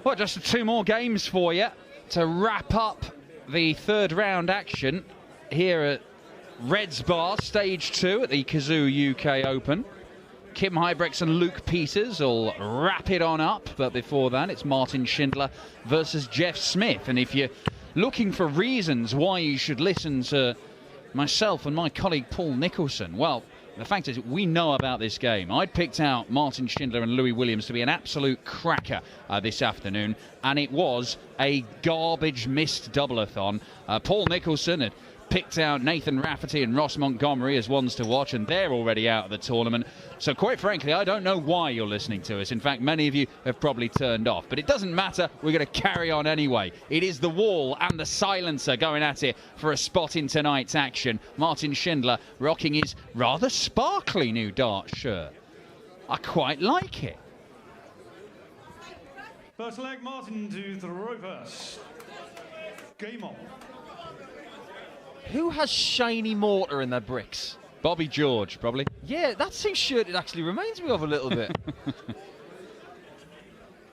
Well, just 2 more games for you to wrap up the third round action here at Reds Bar, Stage 2 at the Kazoo UK Open. Kim Huybrechts and Luke Peters will wrap it on up, but before that it's Martin Schindler versus Jeff Smith. And if you're looking for reasons why you should listen to myself and my colleague Paul Nicholson, well, the fact is we know about this game. I'd picked out Martin Schindler and Louis Williams to be an absolute cracker this afternoon, and it was a garbage missed double-a-thon. Paul Nicholson had picked out Nathan Rafferty and Ross Montgomery as ones to watch, and they're already out of the tournament. So quite frankly, I don't know why you're listening to us. In fact, many of you have probably turned off. But it doesn't matter. We're going to carry on anyway. It is the Wall and the Silencer going at it for a spot in tonight's action. Martin Schindler rocking his rather sparkly new dart shirt. I quite like it. First leg, Martin to throw first. Game on. Who has shiny mortar in their bricks? Bobby George, probably. Yeah, that's his shirt it actually reminds me of a little bit.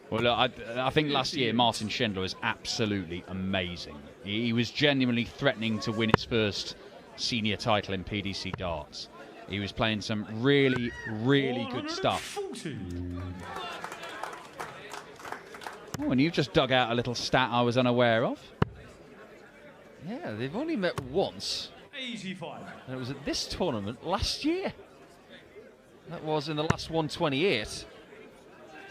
Well, look, I think last year Martin Schindler was absolutely amazing. He was genuinely threatening to win his first senior title in PDC darts. He was playing some really, really good stuff. Oh, and you've just dug out a little stat I was unaware of. Yeah, they've only met once. 85. And it was at this tournament last year. That was in the last 128.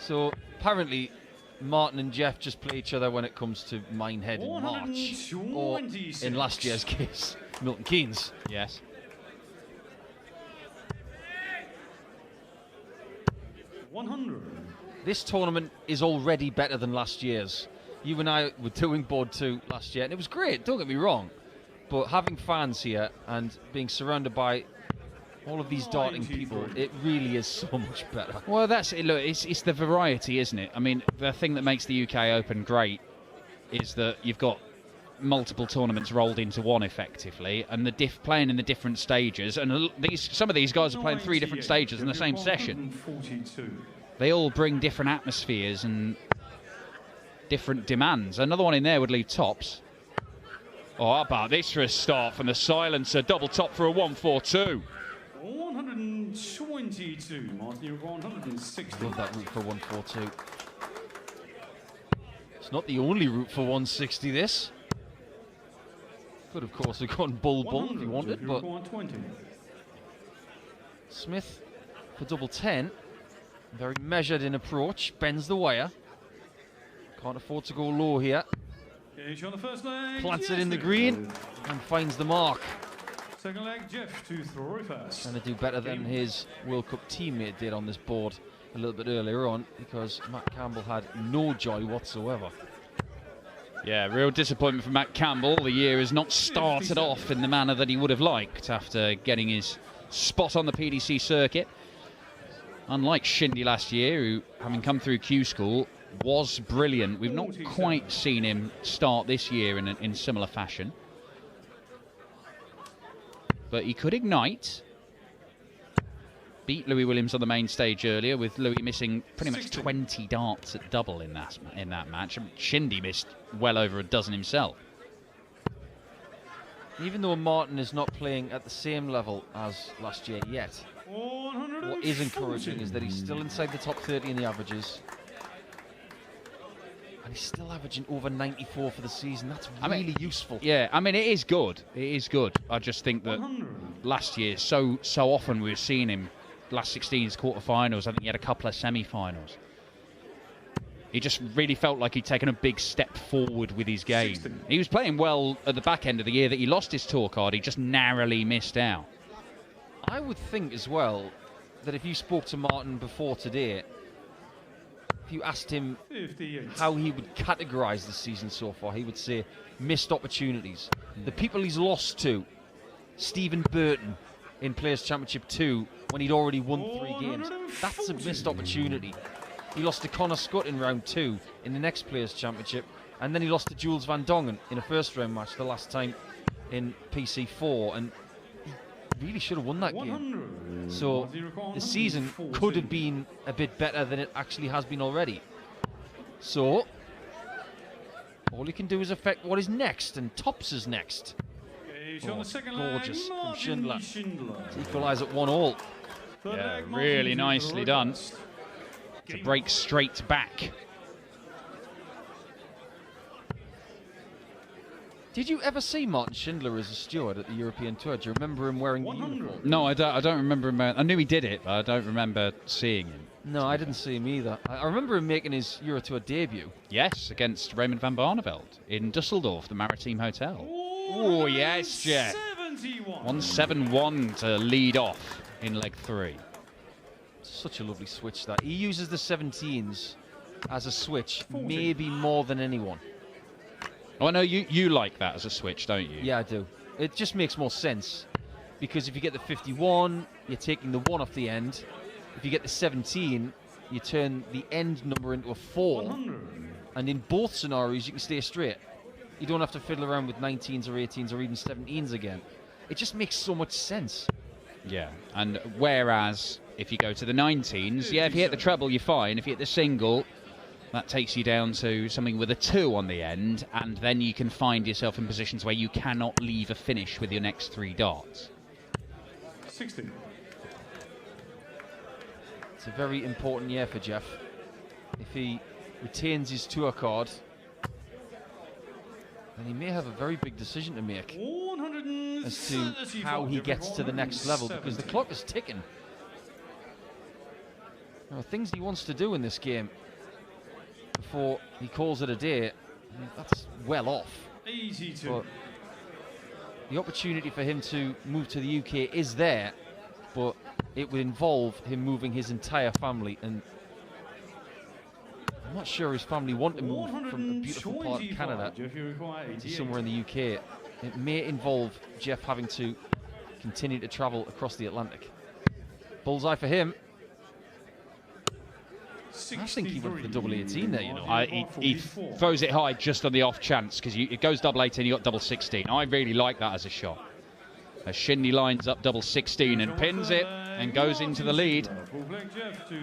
So apparently Martin and Jeff just play each other when it comes to Minehead in March. Or in last year's case, Milton Keynes. Yes. This tournament is already better than last year's. You and I were doing board 2 last year, and it was great, don't get me wrong. But having fans here and being surrounded by all of these darting people, it really is so much better. Well, that's it. Look, it's the variety, isn't it? I mean, the thing that makes the UK Open great is that you've got multiple tournaments rolled into one, effectively, and the playing in the different stages. And some of these guys are playing 3 different stages in the same session. They all bring different atmospheres and different demands. Another one in there would leave tops. Oh, how about this for a start from the Silencer? Double top for a 142. 122. Martin, you're 160. Love that route for 142. It's not the only route for 160, this. Could, of course, have gone bull if you wanted, but Smith for double 10. Very measured in approach, bends the wire. Can't afford to go low here. On the first leg, plants it in the green and finds the mark. Second leg, Jeff to throw first. Trying to do better than his World Cup teammate did on this board a little bit earlier on, because Matt Campbell had no joy whatsoever. Yeah, real disappointment for Matt Campbell. The year has not started off in the manner that he would have liked after getting his spot on the PDC circuit. Unlike Shindy last year, who, having come through Q School, was brilliant. We've not quite seen him start this year in similar fashion. But he could ignite. Beat Louis Williams on the main stage earlier, with Louis missing pretty much 20 darts at double in that match. Shindy missed well over a dozen himself. Even though Martin is not playing at the same level as last year yet, what is encouraging is that he's still inside the top 30 in the averages. And he's still averaging over 94 for the season. That's really useful. Yeah, I mean, it is good. It is good. I just think that last year, so often we were seeing him, last 16's quarterfinals. I think he had a couple of semi-finals. He just really felt like he'd taken a big step forward with his game. He was playing well at the back end of the year that he lost his tour card. He just narrowly missed out. I would think as well that if you spoke to Martin before today, if you asked him how he would categorise the season so far, he would say missed opportunities. The people he's lost to, Stephen Burton in Players' Championship 2 when he'd already won 3 games, that's a missed opportunity. He lost to Connor Scott in round 2 in the next Players' Championship, and then he lost to Jules Van Dongen in a first round match the last time in PC4, and he really should have won that game. So the season could have been a bit better than it actually has been already. So All he can do is affect what is next, and tops is next. On the second Gorgeous leg, from Schindler. Schindler. To equalise at 1-1. Yeah, really nicely done. To break straight back. Did you ever see Martin Schindler as a steward at the European Tour? Do you remember him wearing the uniform? No, I don't remember him. I knew he did it, but I don't remember seeing him. No, I didn't see him either. I remember him making his Euro Tour debut. Yes, against Raymond van Barneveld in Dusseldorf, the Maritime Hotel. Oh, yes, Jeff. 171 to lead off in leg 3. Such a lovely switch that. He uses the 17s as a switch, maybe more than anyone. Oh, I know you like that as a switch, don't you? Yeah, I do. It just makes more sense. Because if you get the 51, you're taking the 1 off the end. If you get the 17, you turn the end number into a 4. 100. And in both scenarios, you can stay straight. You don't have to fiddle around with 19s or 18s or even 17s again. It just makes so much sense. Yeah, and whereas if you go to the 19s, yeah, if you hit the treble, you're fine. If you hit the single, that takes you down to something with a 2 on the end, and then you can find yourself in positions where you cannot leave a finish with your next 3 darts. 60. It's a very important year for Jeff. If he retains his tour card, then he may have a very big decision to make as to how he gets to the next level, because the clock is ticking. There are things he wants to do in this game before he calls it a day. I mean, that's well off. Easy to. But the opportunity for him to move to the UK is there, but it would involve him moving his entire family, and I'm not sure his family want to move from a beautiful part of Canada to somewhere in the UK. It may involve Jeff having to continue to travel across the Atlantic. Bullseye for him. I think he went for the double 18 there, you know. He throws it high just on the off chance, because it goes double 18, you got double 16. I really like that as a shot. As Shindy lines up double 16 and pins it and goes into the lead.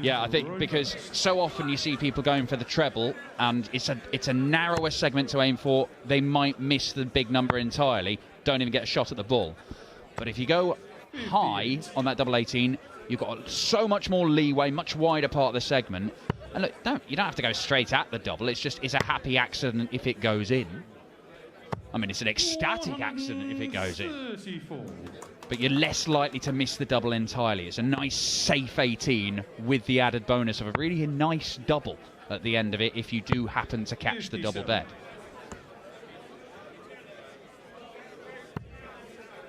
Yeah, I think because so often you see people going for the treble, and it's a narrower segment to aim for. They might miss the big number entirely, don't even get a shot at the ball. But if you go high on that double 18, you've got so much more leeway, much wider part of the segment. And look, you don't have to go straight at the double. It's a happy accident if it goes in. I mean, it's an ecstatic accident if it goes in. But you're less likely to miss the double entirely. It's a nice, safe 18 with the added bonus of a really nice double at the end of it if you do happen to catch the double bed.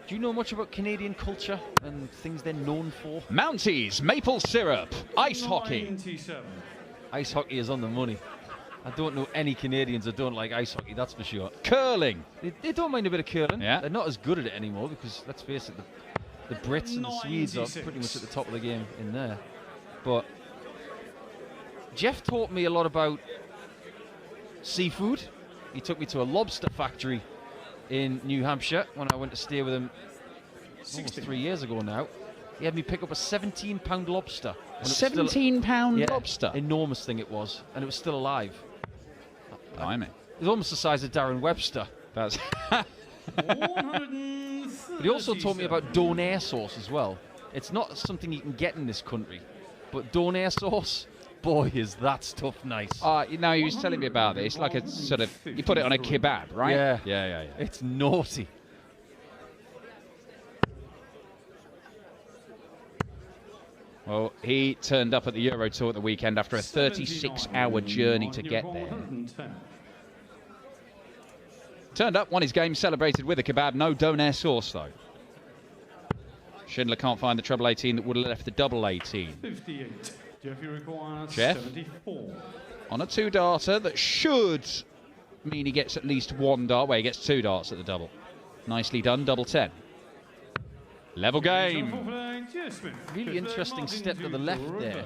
Do you know much about Canadian culture and things they're known for? Mounties, maple syrup, ice hockey. Ice hockey is on the money. I don't know any Canadians that don't like ice hockey, that's for sure. Curling. They don't mind a bit of curling. Yeah. They're not as good at it anymore because, let's face it, the Brits and the Swedes are pretty much at the top of the game in there. But Jeff taught me a lot about seafood. He took me to a lobster factory in New Hampshire when I went to stay with him almost 3 years ago now. He had me pick up a 17-pound lobster. 17-pound lobster? Enormous thing it was, and it was still alive. Blimey. It was almost the size of Darren Webster. That's But he also taught me about donair sauce as well. It's not something you can get in this country, but donair sauce, boy, is that stuff nice. You know, he was telling me about it. It's like a sort of, you put it on a kebab, right? Yeah. Yeah. It's naughty. Well, he turned up at the Euro Tour at the weekend after a 36-hour journey to get there. Turned up, won his game, celebrated with a kebab. No donair sauce, though. Schindler can't find the treble 18 that would have left the double 18. 58. Jeff 74. On a 2-darter that should mean he gets at least 1 dart. Well, he gets 2 darts at the double. Nicely done, double 10. Level game. Really interesting step to the left there.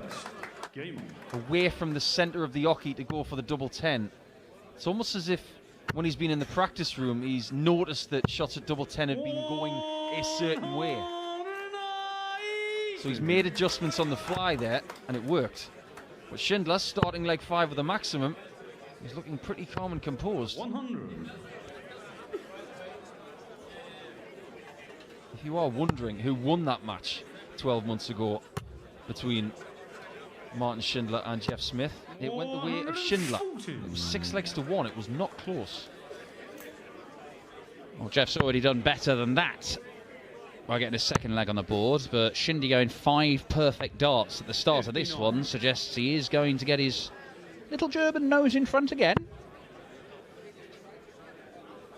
Away from the centre of the oche to go for the double 10. It's almost as if when he's been in the practice room, he's noticed that shots at double 10 have been going a certain way. So he's made adjustments on the fly there, and it worked. But Schindler, starting leg 5 with a maximum, He's looking pretty calm and composed. 100. If you are wondering who won that match 12 months ago between Martin Schindler and Jeff Smith, it went the way of Schindler. It was 6 legs to 1. It was not close. Well, Jeff's already done better than that by getting his second leg on the board, but Shindy going 5 perfect darts at the start of this one suggests he is going to get his little German nose in front again.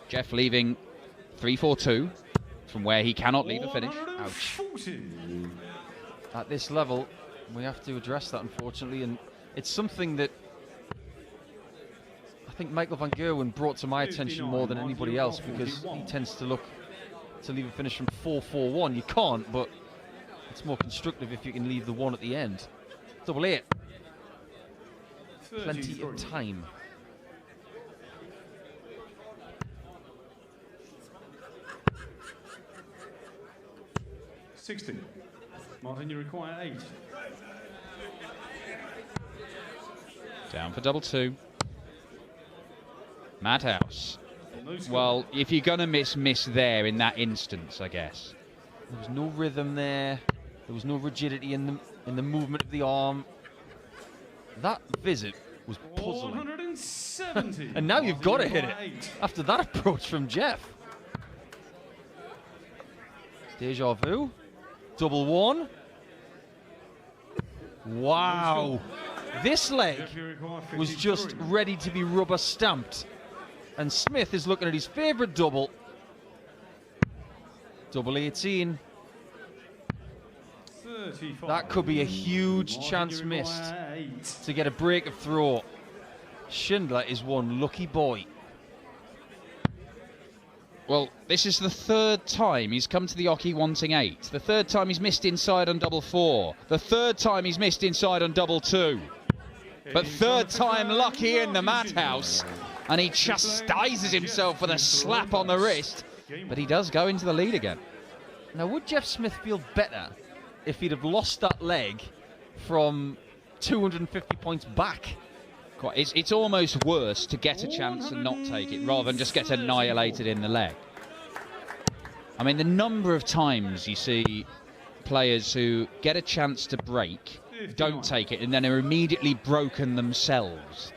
Jeff leaving 3-4-2 from where he cannot leave a finish. Ouch. At this level, we have to address that, unfortunately, and it's something that I think Michael van Gerwen brought to my attention more than anybody else, because he tends to look to leave a finish from 4-4-1. You can't, but it's more constructive if you can leave the 1 at the end. Double 8. Plenty of time. $60. Martin, you require 8. Down for double 2. Madhouse. Well, if you're going to miss there in that instance, I guess. There was no rhythm there. There was no rigidity in the movement of the arm. That visit was puzzling. 170. And now you've got to hit it after that approach from Jeff. Deja vu. Double 1. Wow. This leg was just ready to be rubber stamped. And Smith is looking at his favourite double. Double 18. 35. That could be a huge chance missed to get a break of throw. Schindler is one lucky boy. Well, this is the 3rd time he's come to the Oki wanting 8. The 3rd time he's missed inside on double 4. The 3rd time he's missed inside on double 2. But 3rd time lucky in the madhouse. And he chastises himself with a slap on the wrist. But he does go into the lead again. Now, would Jeff Smith feel better if he'd have lost that leg from 250 points back? It's almost worse to get a chance and not take it, rather than just get annihilated in the leg. I mean, the number of times you see players who get a chance to break, don't take it, and then are immediately broken themselves.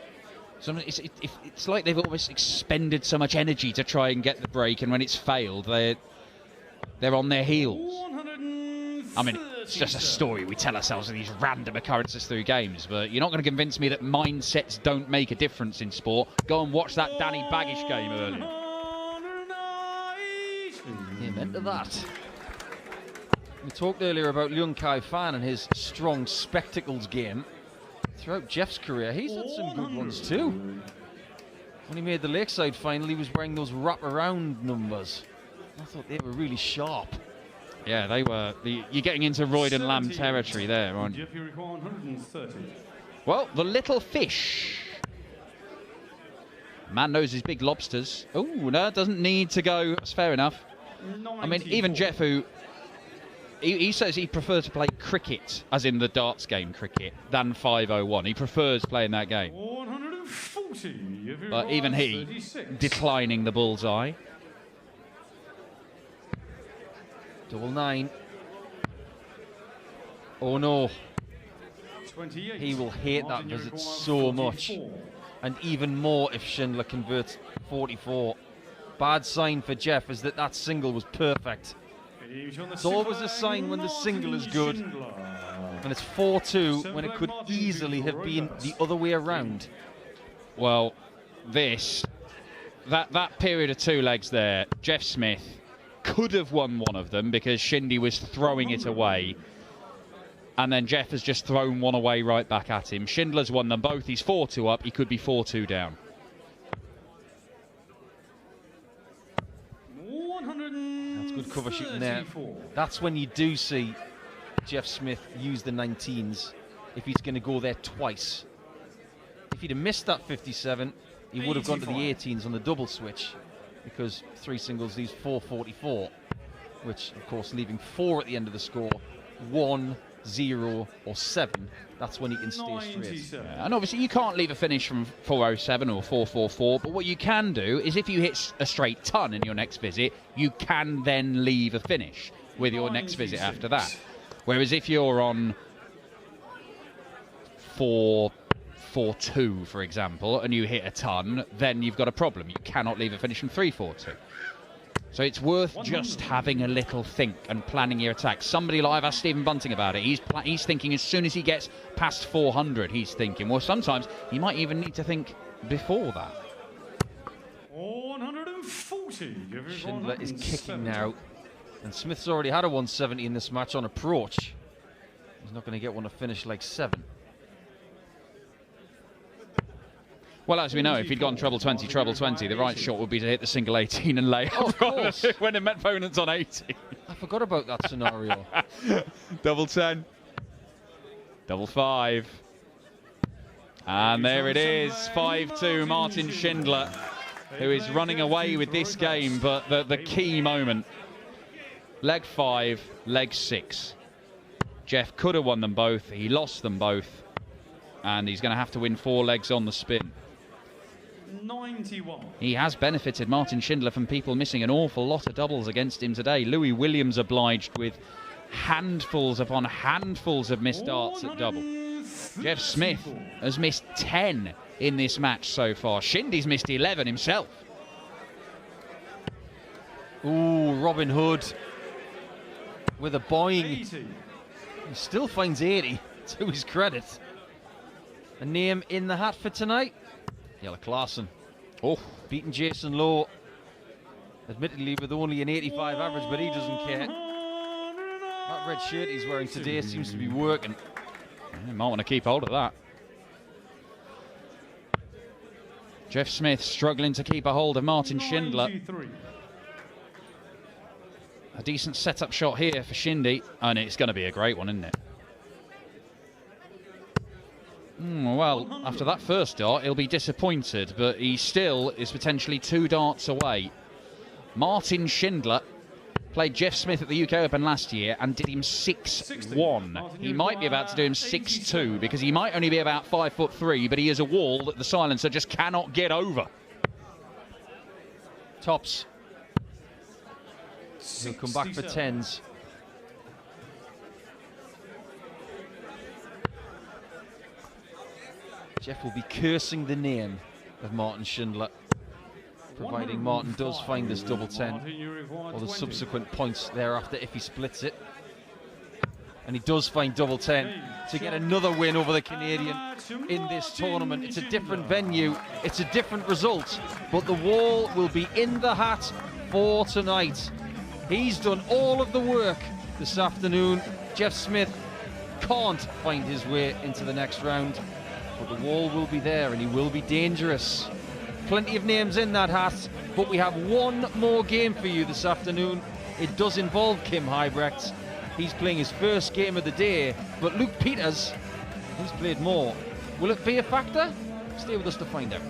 So it's like they've almost expended so much energy to try and get the break, and when it's failed, they're on their heels. I mean, it's just a story we tell ourselves of these random occurrences through games, but you're not going to convince me that mindsets don't make a difference in sport. Go and watch that Danny Baggish game earlier. Amen to that. We talked earlier about Leung Kai Fan and his strong spectacles game. Throughout Jeff's career, he's had some good ones too. When he made the Lakeside final, he was wearing those wrap-around numbers. I thought they were really sharp. Yeah, they were. You're getting into Royd and Lamb territory there, aren't you? Jeff, you require 130. Well, the little fish. Man knows his big lobsters. Oh, no, doesn't need to go. That's fair enough. 94. I mean, even Jeff, who he says he prefers to play cricket, as in the darts game cricket, than 501. He prefers playing that game. 140. But even he 36. declining the bullseye. Double 9. Oh no. 28. He will hate that Martin, you visit require so much. 44. And even more if Schindler converts 44. Bad sign for Jeff is that single was perfect. It's always a sign when the single is good. And it's 4-2 when it could easily have been the other way around. Well, that period of 2 legs there, Jeff Smith could have won one of them because Shindy was throwing it away. And then Jeff has just thrown one away right back at him. Schindler's won them both. He's 4-2 up. He could be 4-2 down. That's good cover shooting there. That's when you do see Jeff Smith use the 19s if he's going to go there twice. If he'd have missed that 57, he would have gone to the 18s on the double switch, because 3 singles leaves 444, which of course leaving 4 at the end of the score, 1 0 or 7, that's when he can stay straight. 97. And obviously you can't leave a finish from 407 or 444, but what you can do is if you hit a straight ton in your next visit, you can then leave a finish with your next visit after that. Whereas if you're on 442, for example, and you hit a ton, then you've got a problem. You cannot leave a finish from 342. So it's worth just having a little think and planning your attack. Somebody like, I've asked Stephen Bunting about it. He's thinking as soon as he gets past 400, he's thinking. Well, sometimes he might even need to think before that. 140. Schindler is kicking now. And Smith's already had a 170 in this match on approach. He's not going to get one to finish like 7. Well, as we know, if he'd gone treble 20, the right shot would be to hit the single 18 and lay of course. when an opponent's on 80. I forgot about that scenario. Double 10. Double 5. And there it is, 5-2, Martin Schindler, who is running away with this game, but the key moment. Leg 5, leg 6. Jeff could have won them both, he lost them both, and he's going to have to win 4 legs on the spin. 91. He has benefited, Martin Schindler, from people missing an awful lot of doubles against him today. Louis Williams obliged with handfuls upon handfuls of missed darts at double. Jeff Smith has missed 10 in this match so far. Shindy's missed 11 himself. Ooh, Robin Hood with a boing. 80. He still finds 80, to his credit. A name in the hat for tonight? Jelle Klaassen. Oh, Beating Jason Lowe. Admittedly with only an 85 average, but he doesn't care. That red shirt he's wearing today seems to be working. you might want to keep hold of that. Jeff Smith struggling to keep a hold of Martin Schindler. 93. A decent setup shot here for Shindy, and it's going to be a great one, isn't it? Well, after that first dart, he'll be disappointed, but he still is potentially 2 darts away. Martin Schindler played Jeff Smith at the UK Open last year and did him 6-1. He might be about to do him 6-2 because he might only be about 5'3", but he is a wall that the silencer just cannot get over. Tops. He'll come back for 10s. Jeff will be cursing the name of Martin Schindler, providing Martin does find this double 10 or the subsequent points thereafter if he splits it. And he does find double 10 to get another win over the Canadian in this tournament. It's a different venue, it's a different result, but the wall will be in the hat for tonight. He's done all of the work this afternoon. Jeff Smith can't find his way into the next round, but the wall will be there and he will be dangerous. Plenty of names in that hat, but we have one more game for you this afternoon. It does involve Kim Huybrecht. He's playing his first game of the day, but Luke Peters, he's played more. Will it be a factor? Stay with us to find out.